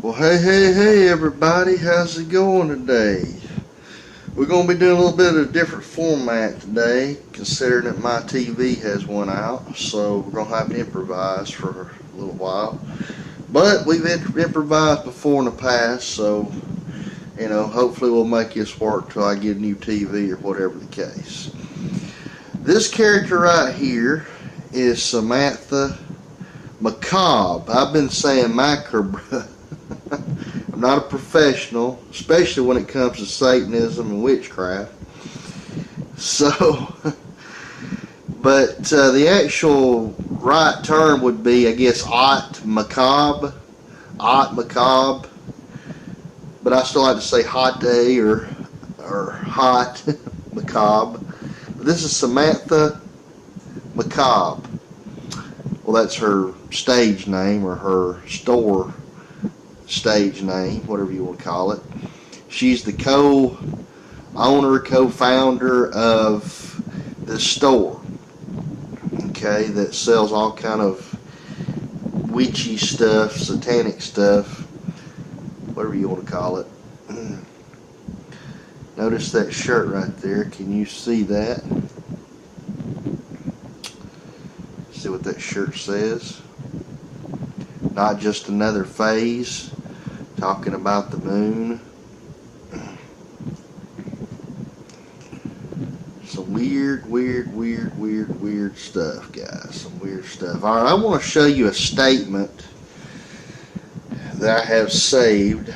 Well, hey, everybody. How's it going today? We're going to be doing a little bit of a different format today, considering that my TV has one out. So we're going to have to improvise for a little while. But we've improvised before in the past, so, hopefully we'll make this work till I get a new TV or whatever the case. This character right here is Samantha Macabre. I've been saying macabre. I'm not a professional, especially when it comes to Satanism and witchcraft. So, but the actual right term would be, I guess, haute macabre. But I still like to say hot or hot macabre. But this is Samantha Macabre. Well, that's her stage name or her store stage name, whatever you want to call it. She's the co-owner, co-founder of the store, okay, that sells all kind of witchy stuff, satanic stuff, whatever you want to call it. Notice that shirt right there. Can you see that? See what that shirt says? Not just another phase. Talking about the moon. Some weird stuff, guys. Some weird stuff. Alright, I want to show you a statement that I have saved,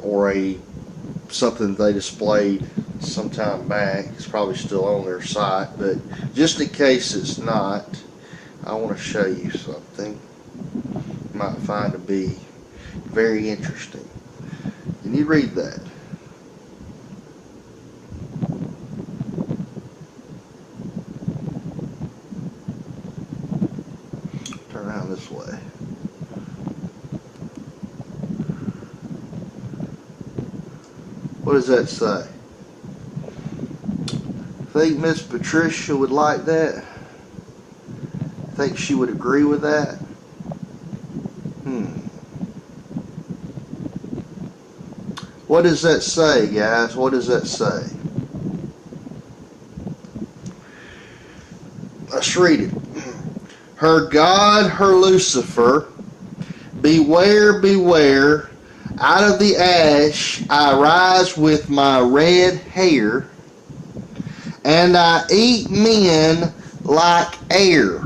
or something they displayed some time back. It's probably still on their site, but just in case it's not, I want to show you something you might find to be very interesting. Can you read that? Turn around this way. What does that say? Think Miss Patricia would like that? Think she would agree with that? What does that say, guys? What does that say? Let's read it. Her God, her Lucifer, beware, beware, out of the ash I rise with my red hair, and I eat men like air.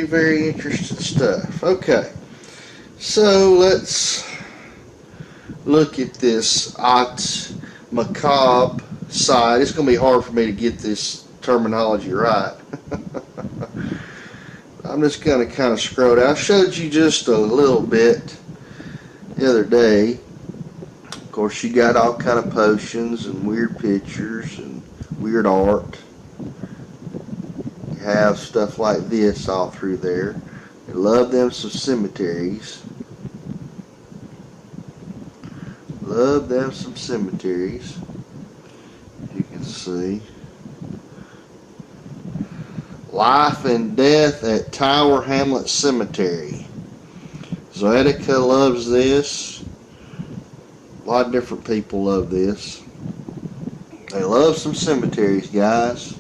Very interesting stuff. Okay, so let's look at this haute macabre side. It's going to be hard for me to get this terminology right. I'm just going to kind of scroll down. I showed you just a little bit the other day. Of course, she got all kind of potions and weird pictures and weird art. Have stuff like this all through there. They love them some cemeteries. Love them some cemeteries. You can see. Life and Death at Tower Hamlet Cemetery. Zoetica loves this. A lot of different people love this. They love some cemeteries, guys.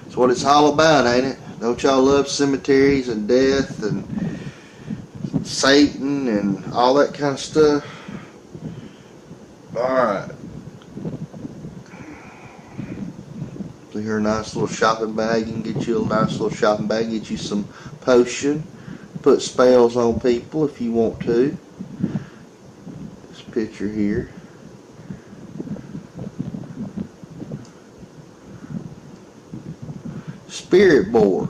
That's what it's all about, ain't it? Don't y'all love cemeteries and death and Satan and all that kind of stuff? Alright. So here, a nice little shopping bag. You can get you a nice little shopping bag. Get you some potion. Put spells on people if you want to. This picture here. Spirit board.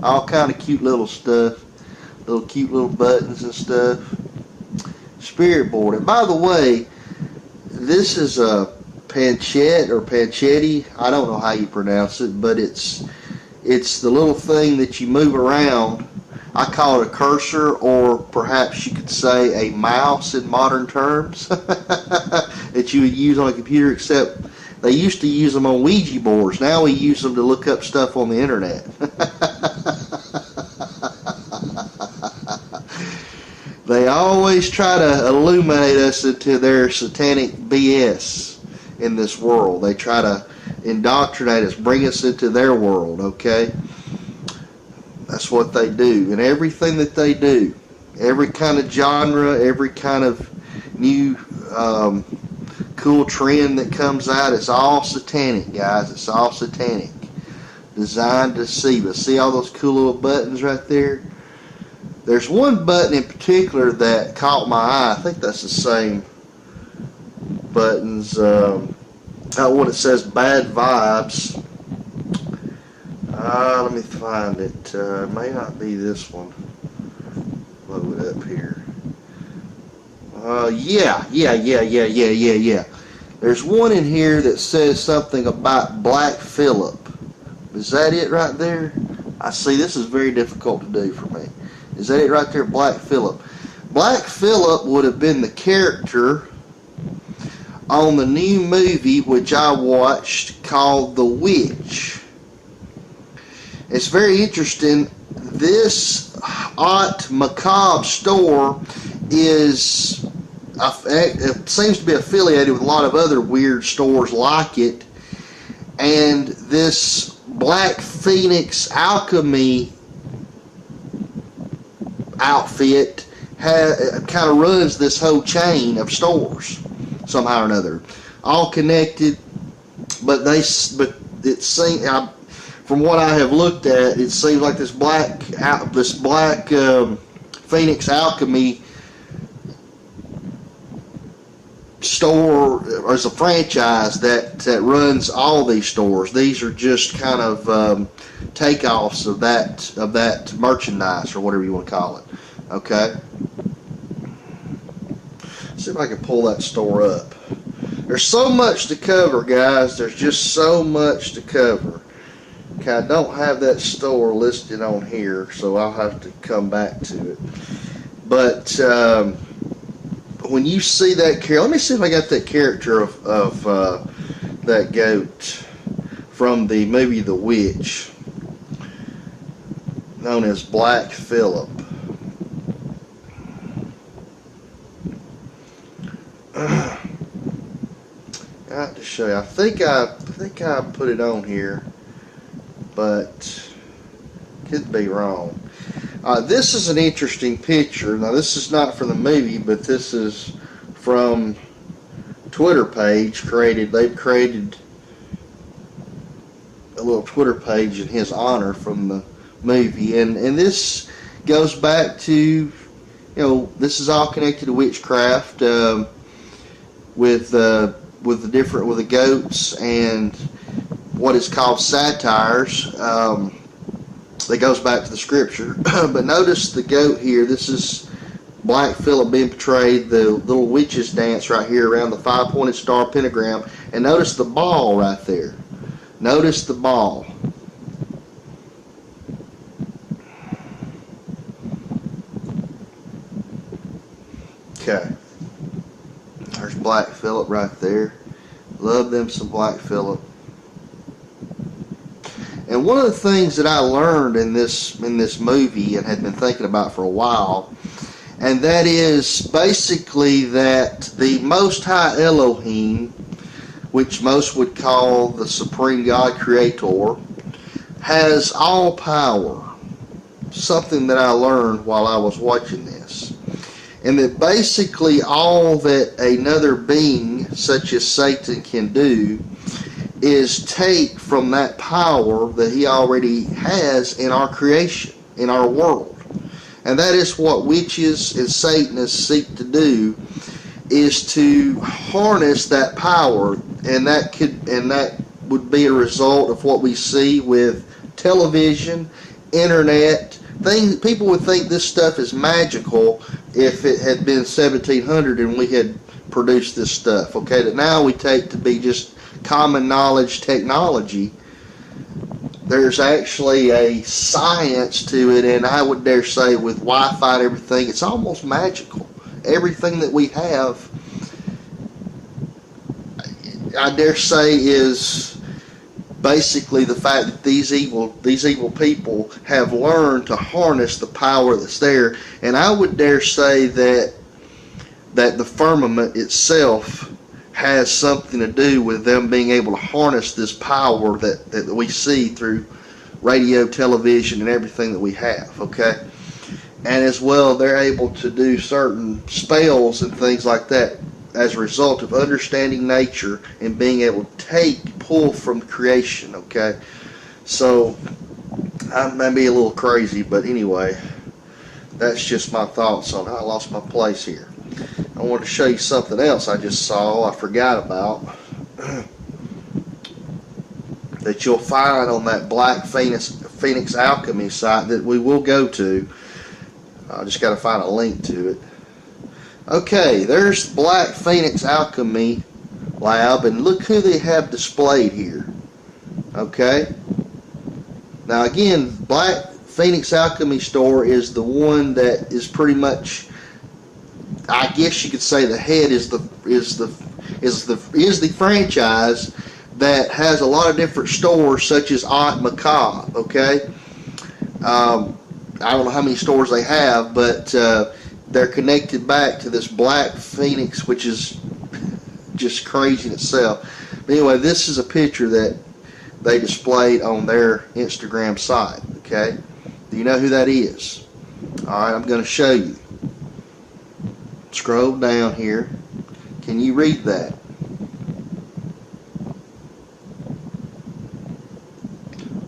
All kind of cute little stuff. Little cute little buttons and stuff. Spirit board. And by the way, this is a panchet or panchetti. I don't know how you pronounce it, but it's the little thing that you move around. I call it a cursor, or perhaps you could say a mouse in modern terms. that you would use on a computer, except they used to use them on Ouija boards. Now we use them to look up stuff on the internet. They always try to illuminate us into their satanic BS in this world. They try to indoctrinate us, bring us into their world, okay? That's what they do. And everything that they do, every kind of genre, every kind of new cool trend that comes out, it's all satanic, guys. It's all satanic. Designed to deceive us. See all those cool little buttons right there? There's one button in particular that caught my eye. I think that's the same buttons. What it says, bad vibes. Let me find it. It may not be this one. Load it up here. Yeah. There's one in here that says something about Black Phillip. Is that it right there? I see this is very difficult to do for me. Is that it right there, Black Phillip? Black Phillip would have been the character on the new movie which I watched called The Witch. It's very interesting. This Haute Macabre store is, it seems to be affiliated with a lot of other weird stores like it. And this Black Phoenix Alchemy outfit kind of runs this whole chain of stores somehow or another, all connected. But it seems, from what I have looked at, it seems like this black Phoenix Alchemy store is a franchise that runs all these stores. These are just kind of takeoffs of that merchandise, or whatever you want to call it. Okay. See if I can pull that store up. There's so much to cover, guys. There's just so much to cover. Okay, I don't have that store listed on here, so I'll have to come back to it. But when you see that character, let me see if I got that character of that goat from the movie The Witch, known as Black Phillip. Got to show you. I think I put it on here, but could be wrong. This is an interesting picture. Now, this is not from the movie, but this is from Twitter page created. They've created a little Twitter page in his honor from the movie, and this goes back to, this is all connected to witchcraft, with the goats and what is called satires. That goes back to the scripture. But notice the goat here. This is Black Phillip being portrayed, the little witch's dance right here around the five-pointed star pentagram. And notice the ball right there. Notice the ball. Okay. There's Black Phillip right there. Love them some Black Phillip. And one of the things that I learned in this movie and had been thinking about for a while, and that is basically that the Most High Elohim, which most would call the Supreme God Creator, has all power. Something that I learned while I was watching this. And that basically all that another being such as Satan can do is take from that power that he already has in our creation, in our world. And that is what witches and Satanists seek to do, is to harness that power, and that would be a result of what we see with television, internet, things. People would think this stuff is magical if it had been 1700 and we had produced this stuff, okay, that now we take to be just common knowledge technology. There's actually a science to it, and I would dare say with Wi-Fi and everything, it's almost magical. Everything that we have I dare say, is basically the fact that these evil people have learned to harness the power that's there. And I would dare say that the firmament itself has something to do with them being able to harness this power that we see through radio, television, and everything that we have, okay? And as well, they're able to do certain spells and things like that as a result of understanding nature and being able to pull from creation, okay? So, I may be a little crazy, but anyway, that's just my thoughts on how I lost my place here. I want to show you something else I just saw, I forgot about, that you'll find on that Black Phoenix Alchemy site that we will go to. I just got to find a link to it. Okay, there's Black Phoenix Alchemy Lab, and look who they have displayed here. Okay? Now again, Black Phoenix Alchemy Store is the one that is pretty much, I guess you could say, the head is the franchise that has a lot of different stores, such as Aunt Macabre. Okay, I don't know how many stores they have, but they're connected back to this Black Phoenix, which is just crazy in itself. But anyway, this is a picture that they displayed on their Instagram site. Okay, do you know who that is? All right, I'm going to show you. Scroll down here. Can you read that?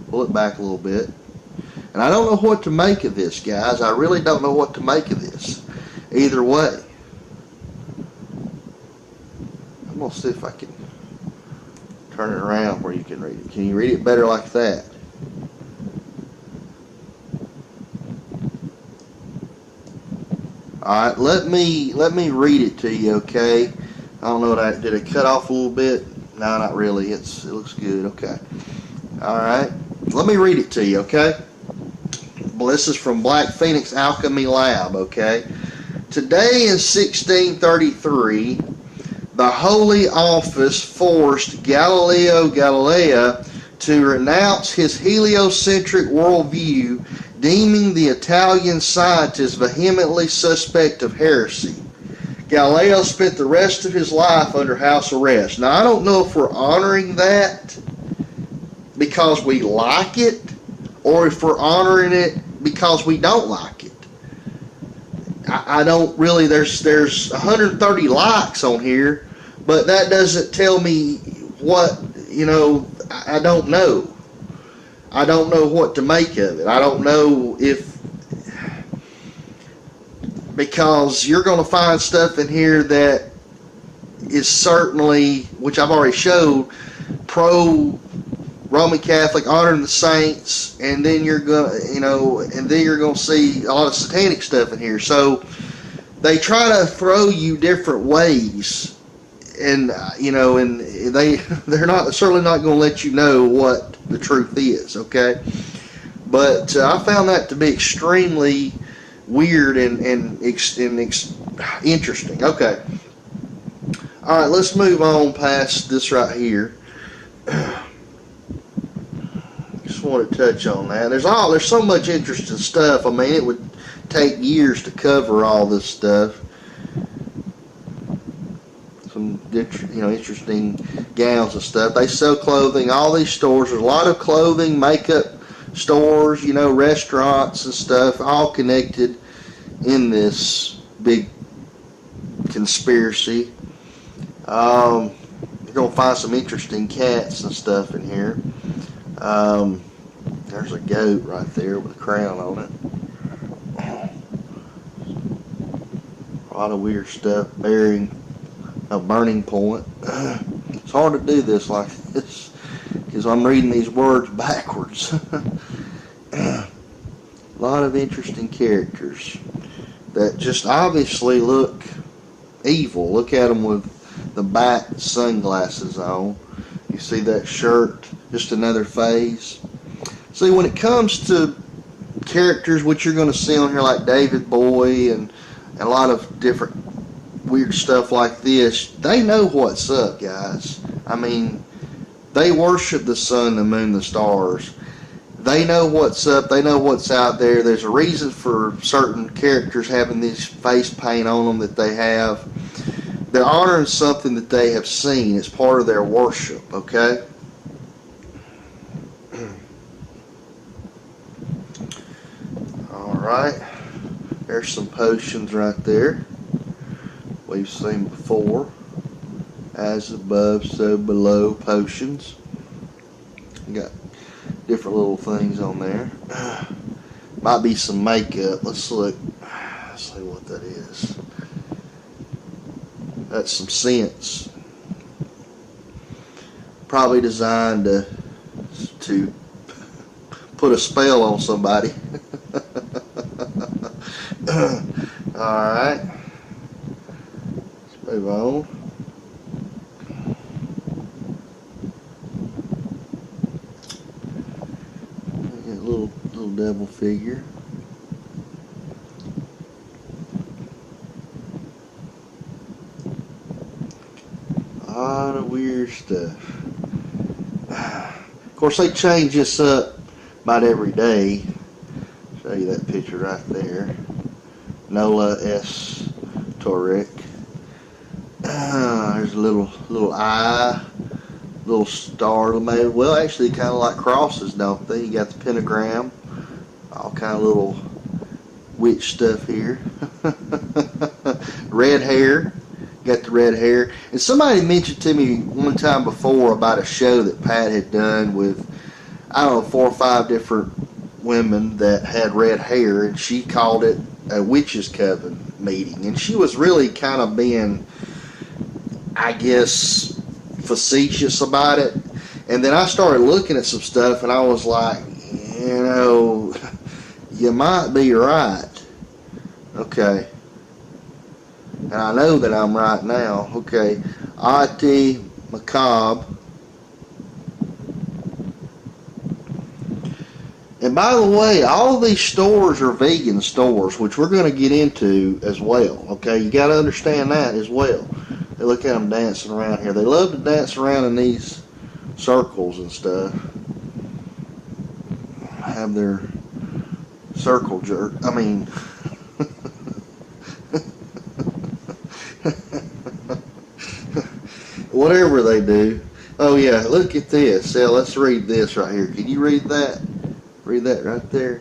Pull it back a little bit. And I don't know what to make of this, guys. I really don't know what to make of this. Either way. I'm going to see if I can turn it around where you can read it. Can you read it better like that? Alright, let me read it to you, okay? I don't know what did it cut off a little bit? No, not really. It looks good, okay. Alright, let me read it to you, okay? Well, this is from Black Phoenix Alchemy Lab, okay? Today in 1633, the Holy Office forced Galileo Galilei to renounce his heliocentric worldview, deeming the Italian scientist vehemently suspect of heresy. Galileo spent the rest of his life under house arrest. Now, I don't know if we're honoring that because we like it, or if we're honoring it because we don't like it. I don't really, there's 130 likes on here, but that doesn't tell me what, I don't know. I don't know what to make of it. I don't know because you're going to find stuff in here that is certainly, which I've already showed, pro Roman Catholic, honoring the saints, and then you're going to see a lot of satanic stuff in here. So they try to throw you different ways, and they're certainly not going to let you know what the truth is, okay? But I found that to be extremely weird and interesting. Okay. All right, let's move on past this right here. Just want to touch on that. There's so much interesting stuff. I mean, it would take years to cover all this stuff. Some interesting gowns and stuff. They sell clothing. All these stores. There's a lot of clothing, makeup stores, restaurants and stuff, all connected in this big conspiracy. You're gonna find some interesting cats and stuff in here. There's a goat right there with a crown on it. A lot of weird stuff bearing a burning point. It's hard to do this like this because I'm reading these words backwards. A lot of interesting characters that just obviously look evil. Look at them with the bat sunglasses on. You see that shirt, just another phase. See, when it comes to characters, which you're going to see on here like David Bowie and a lot of different weird stuff like this, they know what's up, guys. I mean, they worship the sun, the moon, the stars. They know what's up. They know what's out there. There's a reason for certain characters having this face paint on them that they have. They're honoring something that they have seen. It's part of their worship, okay? Alright. There's some potions right there. We've seen before. As above, so below potions. Got different little things on there. Might be some makeup. Let's look. Let's see what that is. That's some scents. Probably designed to put a spell on somebody. Alright. Let's move on. Little devil figure. A lot of weird stuff. Of course, they change this up about every day. Show you that picture right there. Nola S. Torek. There's a little eye. Little star made. Well, actually, kind of like crosses, don't they? You got the pentagram, all kind of little witch stuff here. Red hair, got the red hair. And somebody mentioned to me one time before about a show that Pat had done with, I don't know, 4 or 5 different women that had red hair, and she called it a witches' coven meeting. And she was really kind of being, I guess, facetious about it. And then I started looking at some stuff, and I was like, you know, you might be right. Okay. And I know that I'm right now. Okay. Ati Macabre. And by the way, all of these stores are vegan stores, which we're going to get into as well. Okay. You got to understand that as well. They look at them dancing around here. They love to dance around in these circles and stuff. Have their circle jerk. I mean, whatever they do. Oh yeah, look at this. Yeah, let's read this right here. Can you read that? Read that right there.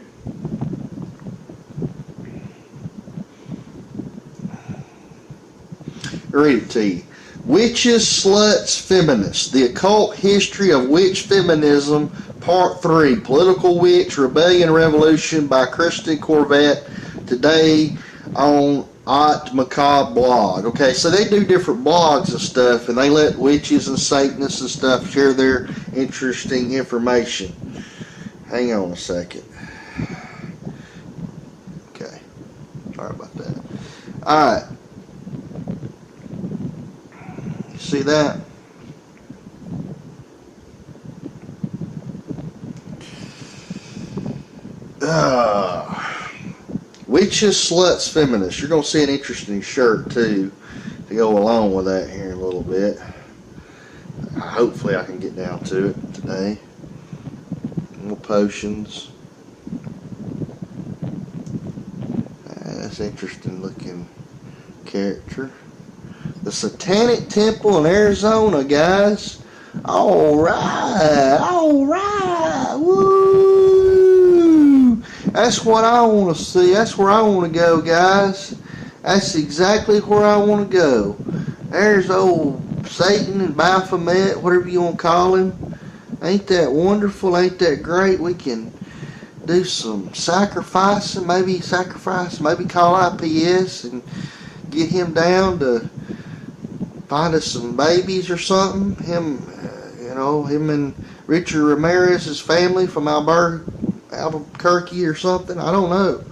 Read it to you. Witches, Sluts, Feminists. The Occult History of Witch Feminism, Part 3. Political Witch, Rebellion, Revolution by Kristen Corvette. Today on Ot Macabre blog. Okay, so they do different blogs and stuff, and they let witches and Satanists and stuff share their interesting information. Hang on a second. Okay. Sorry about that. Alright. See that? Witches, Sluts, Feminists. You're going to see an interesting shirt, too, to go along with that here in a little bit. Hopefully I can get down to it today. More potions. That's an interesting looking character. The Satanic Temple in Arizona, guys. Alright, woo! That's what I want to see. That's where I want to go, guys. That's exactly where I want to go. There's old Satan and Baphomet, whatever you want to call him. Ain't that wonderful? Ain't that great? We can do some sacrificing, maybe call IPS and get him down to find us some babies or something. Him and Richard Ramirez's family from Albuquerque or something. I don't know.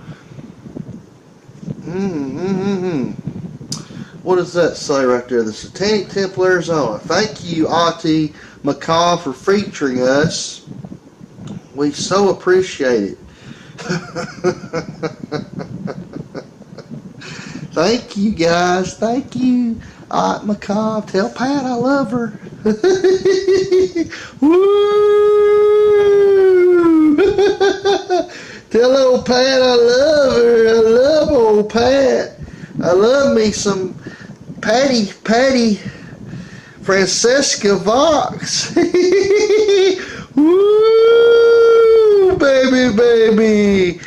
What does that say right there? The Satanic Temple, Arizona. Thank you, Ati Macabre, for featuring us. We so appreciate it. Thank you, guys. Thank you. Aunt Macabre, tell Pat I love her. Woo! Tell old Pat I love her. I love old Pat. I love me some Patty Francesca Vox. Woo! Baby.